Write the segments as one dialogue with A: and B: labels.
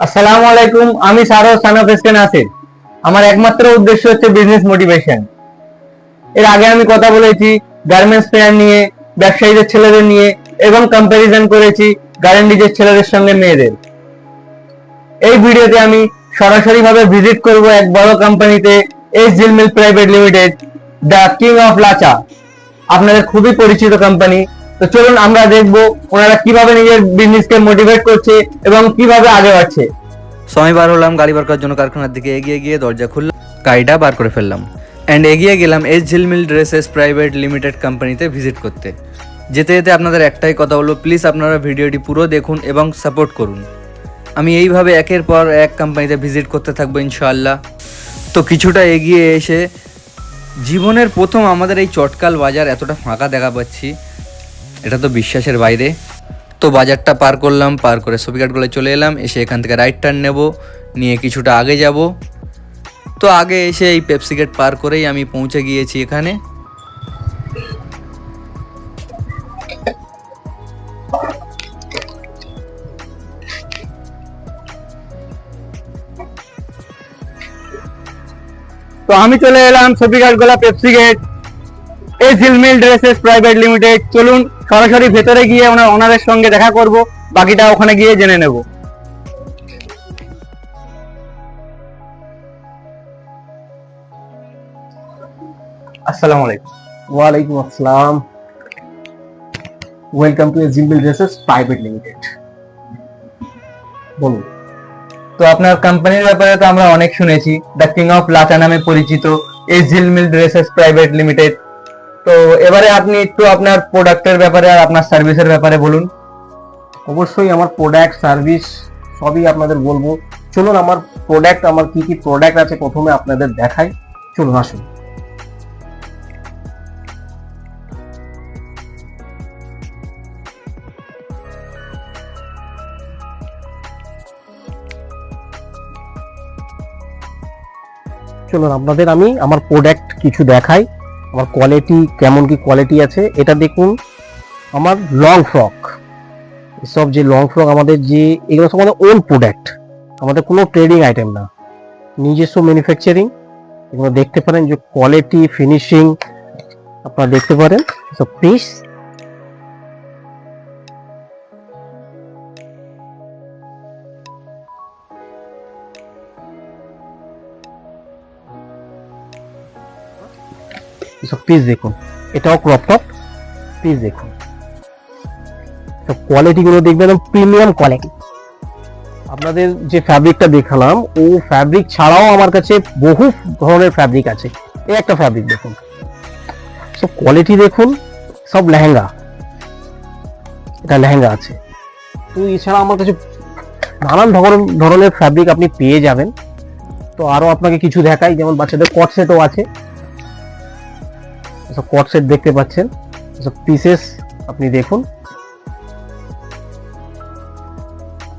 A: আসসালামু আলাইকুম, আমি Saroj son of SK Nasir. আমার একমাত্র উদ্দেশ্য হচ্ছে বিজনেস মোটিভেশন। এর আগে আমি কথা বলেছি গার্মেন্টস ফেয়ার নিয়ে, ব্যবসায়ীদের ছেলেদের নিয়ে, এবং কম্প্যারিজন করেছি গার্মেন্টসের ছেলেদের সঙ্গে মেয়েদের। এই ভিডিওতে আমি সরাসরি ভাবে ভিজিট করব এক বড় কোম্পানিতে, এস জিল মিল private limited, the king of lachha. আপনাদের খুবই পরিচিত কোম্পানি। তো চলুন আমরা দেখবো ওনারা কিভাবে নিজের বিজনেসকে মোটিভেট করছে এবং কিভাবে আগে বাড়ছে।
B: সময় বার হলাম গাড়ি বার করার জন্য কারখানার দিকে। এগিয়ে গিয়ে দরজা খুললাম, গাড়িটা বার করে ফেললাম অ্যান্ড এগিয়ে গেলাম এস ঝিলমিল ড্রেসেস প্রাইভেট লিমিটেড কোম্পানিতে ভিজিট করতে। যেতে যেতে আপনাদের একটাই কথা হলো, প্লিজ আপনারা ভিডিওটি পুরো দেখুন এবং সাপোর্ট করুন। আমি এইভাবে একের পর এক কোম্পানিতে ভিজিট করতে থাকবো ইনশাআল্লাহ। তো কিছুটা এগিয়ে এসে জীবনের প্রথম আমাদের এই চটকাল বাজার এতটা ফাঁকা দেখা পাচ্ছি, এটা তো বিশ্বাসের বাইরে। তো বাজারটা পার করলাম, পার করে সবিঘাটগুলো চলে এলাম। এসে এখান থেকে রাইট টার্ন নেব, নিয়ে কিছুটা আগে যাব। তো আগে এসে এই পেপসি গেট পার করেই আমি পৌঁছে গিয়েছি এখানে।
A: তো আমি চলে এলাম সবিঘাট গোলা পেপসি গেট, এস ঝিলমিল ড্রেসেস প্রাইভেট লিমিটেড। চলুন সরাসরি ভেতরে গিয়ে ওনাদের সঙ্গে দেখা করব, বাকিটা ওখানে গিয়ে জেনে নেব। আসসালামু আলাইকুম।
C: ওয়ালাইকুম আসসালাম। Welcome to Zimbil dresses private limited. বলুন।
A: তো আপনার কোম্পানির ব্যাপারে তো আমরা অনেক শুনেছি, দ্য কিং অফ লাচা নামে পরিচিত এস ঝিলমিল ড্রেসেস প্রাইভেট লিমিটেড। তো এবারে আপনি একটু আপনার প্রোডাক্টের ব্যাপারে আর আপনার সার্ভিসের ব্যাপারে বলুন।
C: অবশ্যই আমার প্রোডাক্ট সার্ভিস সবই আপনাদের বলবো। চলুন আমার কি কি প্রোডাক্ট আছে প্রথমে আপনাদের দেখাই। চলুন আসুন। চলুন আপনাদের আমি আমার প্রোডাক্ট কিছু দেখাই, আমার কোয়ালিটি কেমন কি কোয়ালিটি আছে। এটা দেখুন, আমার লং ফ্রক, সব যে লং ফ্রক আমাদের যে এগুলো সব আমাদের ওন প্রোডাক্ট, আমাদের কোনো ট্রেডিং আইটেম না, নিজস্ব ম্যানুফ্যাকচারিং। এগুলো দেখতে পারেন যে কোয়ালিটি ফিনিশিং আপনারা দেখতে পারেন সব পিস। সব পিস দেখুন, এটাও ক্রপ টপ পিস দেখুন। সব কোয়ালিটি গুলো দেখবেন প্রিমিয়াম কোয়ালিটি। আপনাদের যে ফ্যাব্রিকটা দেখালাম, ও ফ্যাব্রিক ছাড়াও আমার কাছে বহু ধরনের ফ্যাব্রিক আছে। এই একটা ফ্যাব্রিক দেখুন, সব কোয়ালিটি দেখুন, সব লেহেঙ্গা, এটা লেহেঙ্গা আছে। তো এছাড়া আমার কাছে নানান ধরনের ফ্যাব্রিক আপনি পেয়ে যাবেন। তো আরো আপনাকে কিছু দেখাই, যেমন বাচ্চাদের কট সেটও আছে। সব কট সেট দেখতে পাচ্ছেন, সব পিসেস আপনি দেখুন।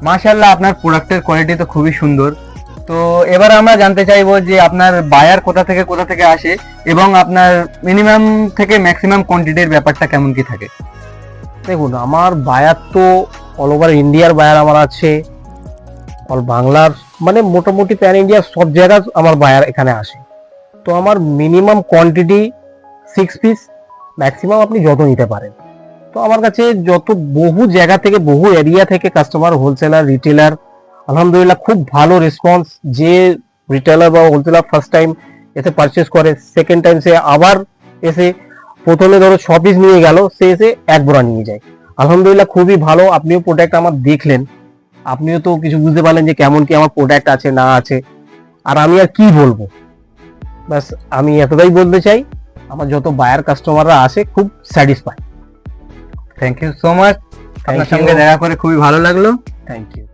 A: মাশাআল্লাহ, আপনার প্রোডাক্টের কোয়ালিটি তো খুবই সুন্দর। তো এবার আমরা জানতে চাইবো যে আপনার বায়ার কোথা থেকে আসে এবং আপনার মিনিমাম থেকে ম্যাক্সিমাম কোয়ান্টিটির ব্যাপারটা কেমন কি থাকে।
C: দেখুন, আমার বায়ার তো অল ওভার ইন্ডিয়ার বায়ার আমার আছে, অল বাংলার, মানে মোটামুটি প্যান ইন্ডিয়ার সব জায়গায় আমার বায়ার এখানে আসে। তো আমার মিনিমাম কোয়ান্টিটি 6 পিস, ম্যাক্সিমাম আপনি যত নিতে পারেন। তো আমার কাছে যত বহু জায়গা থেকে, বহু এরিয়া থেকে কাস্টমার, হোলসেলার, রিটেলার, আলহামদুলিল্লাহ খুব ভালো রেসপন্স। যে রিটেলার বা হোলসেলার ফার্স্ট টাইম এসে পারচেস করে, সেকেন্ড টাইম সে আবার এসে, প্রথমে ধরো 6 পিস নিয়ে গেল, সে এসে 1 বোরা নিয়ে যায়। আলহামদুলিল্লাহ খুবই ভালো। আপনিও প্রোডাক্ট আমার দেখলেন, আপনিও তো কিছু বুঝতে পারলেন যে কেমন কি আমার প্রোডাক্ট আছে না আছে। আর আমি আর কি বলবো, ব্যাস আমি এতটাই বলতে চাই, আমার যত বায়ার কাস্টমাররা আসে খুব satisfy.
A: Thank you so much, আপনার সঙ্গে দেখা করে খুবই ভালো লাগলো।
C: Thank you.